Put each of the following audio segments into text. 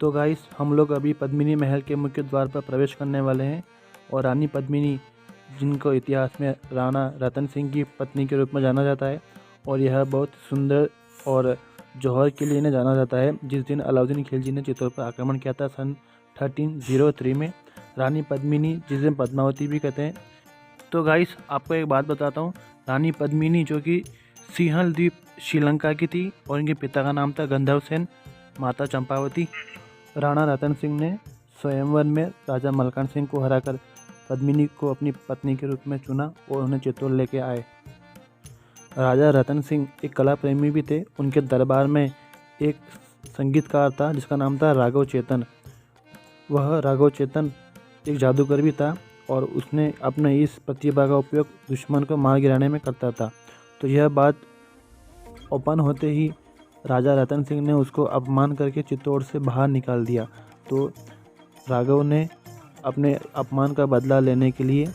तो गाइस हम लोग अभी पद्मिनी महल के मुख्य द्वार पर प्रवेश करने वाले हैं और रानी पद्मिनी, जिनको इतिहास में राणा रतन सिंह की पत्नी के रूप में जाना जाता है, और यह बहुत सुंदर और जौहर के लिए इन्हें जाना जाता है। जिस दिन अलाउद्दीन खिलजी ने चित्तौड़ पर आक्रमण किया था सन 1303 में, रानी पद्मिनी, जिस दिन पद्मावती भी कहते हैं। तो गाइस आपको एक बात बताता हूँ, रानी पद्मिनी जो कि सिंहल द्वीप श्रीलंका की थी और इनके पिता का नाम था गंधर्व सेन, माता चंपावती। राणा रतन सिंह ने स्वयंवर में राजा मलकान सिंह को हराकर पद्मिनी को अपनी पत्नी के रूप में चुना और उन्हें चित्तौड़ लेके आए। राजा रतन सिंह एक कला प्रेमी भी थे। उनके दरबार में एक संगीतकार था जिसका नाम था राघव चेतन। वह राघव चेतन एक जादूगर भी था और उसने अपने इस प्रतिभा का उपयोग दुश्मन को मार गिराने में करता था। तो यह बात ओपन होते ही राजा रतन सिंह ने उसको अपमान करके चित्तौड़ से बाहर निकाल दिया। तो राघव ने अपने अपमान का बदला लेने के लिए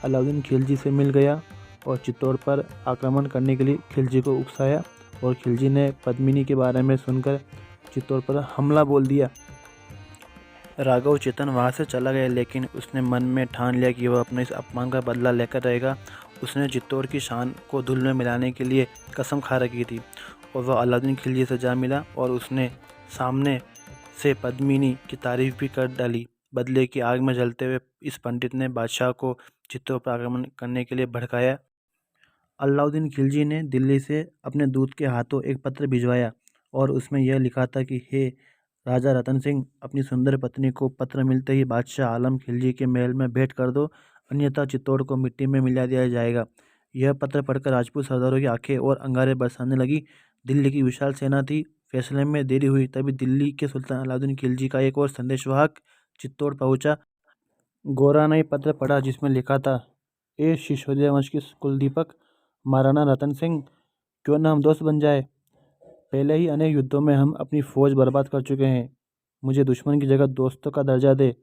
अलाउद्दीन खिलजी से मिल गया और चित्तौड़ पर आक्रमण करने के लिए खिलजी को उकसाया, और खिलजी ने पद्मिनी के बारे में सुनकर चित्तौड़ पर हमला बोल दिया। राघव चेतन वहाँ से चला गया, लेकिन उसने मन में ठान लिया कि वह अपने इस अपमान का बदला लेकर रहेगा। उसने चित्तौड़ की शान को धूल में मिलाने के लिए कसम खा रखी थी और वह अलाउद्दीन खिलजी से जा मिला और उसने सामने से पद्मिनी की तारीफ भी कर डाली। बदले की आग में जलते हुए इस पंडित ने बादशाह को चित्तौड़ पर आक्रमण करने के लिए भड़काया। अलाउद्दीन खिलजी ने दिल्ली से अपने दूत के हाथों एक पत्र भिजवाया और उसमें यह लिखा था कि हे राजा रतन सिंह, अपनी सुंदर पत्नी को पत्र मिलते ही बादशाह आलम खिलजी के महल में भेंट कर दो, अन्यथा चित्तौड़ को मिट्टी में मिला दिया जाएगा। यह पत्र पढ़कर राजपूत सरदारों की आंखें और अंगारे बरसाने लगी। दिल्ली की विशाल सेना थी। फैसले में देरी हुई तभी दिल्ली के सुल्तान अलाउद्दीन खिलजी का एक और संदेशवाहक चित्तौड़ पहुंचा। गोरा ने पत्र पढ़ा जिसमें लिखा था, ए सिसोदिया वंश की कुलदीपक महाराणा रतन सिंह, क्यों न हम दोस्त बन जाए। पहले ही अनेक युद्धों में हम अपनी फौज बर्बाद कर चुके हैं। मुझे दुश्मन की जगह दोस्तों का दर्जा दे।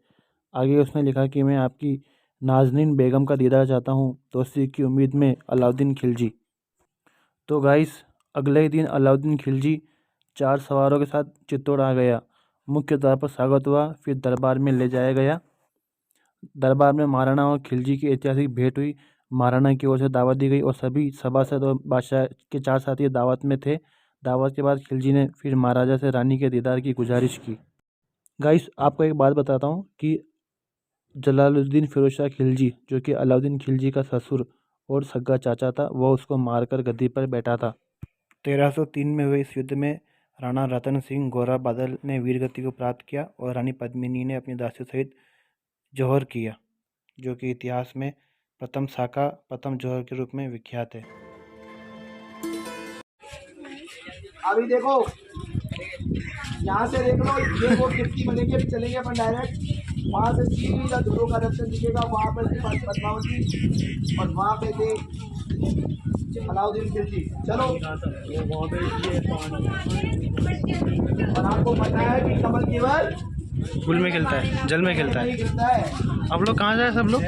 आगे उसने लिखा कि मैं आपकी नाज़नीन बेगम का दीदार चाहता हूँ। दोस्ती की उम्मीद में अलाउद्दीन खिलजी। तो गाइस अगले ही दिन अलाउद्दीन खिलजी 4 सवारों के साथ चित्तौड़ आ गया। मुख्य द्वार पर स्वागत हुआ, फिर दरबार में ले जाया गया। दरबार में महाराणा और खिलजी की ऐतिहासिक भेंट हुई। महाराणा की ओर से दावत दी गई और सभी सभासद और बादशाह के 4 साथी दावत में थे। दावत के बाद खिलजी ने फिर महाराजा से रानी के दीदार की गुजारिश की। गाइस आपको एक बात बताता हूँ कि जलालुद्दीन फिरोज शाह खिलजी, जो कि अलाउद्दीन खिलजी का ससुर और सगा चाचा था, वह उसको मारकर गद्दी पर बैठा था। 1303 में हुए इस युद्ध में राणा रतन सिंह गोरा बादल ने वीरगति को प्राप्त किया और रानी पद्मिनी ने अपनी दासियों सहित जौहर किया, जो कि इतिहास में प्रथम शाखा प्रथम जौहर के रूप में विख्यात है। अभी देखो यहाँ से देख लो, ये वो 50 बनेंगे। अभी चलेंगे अपन डायरेक्ट वहाँ से सीधा धुलो का दर्शन दिखेगा। वहाँ पर पद्मावती और वहाँ पे थे अलाउद्दीन खिलजी। चलो, और आपको पता है कि कमल केवल फूल में खिलता है, जल में खिलता है। गिरता है। आप लोग कहाँ जाए सब लोग?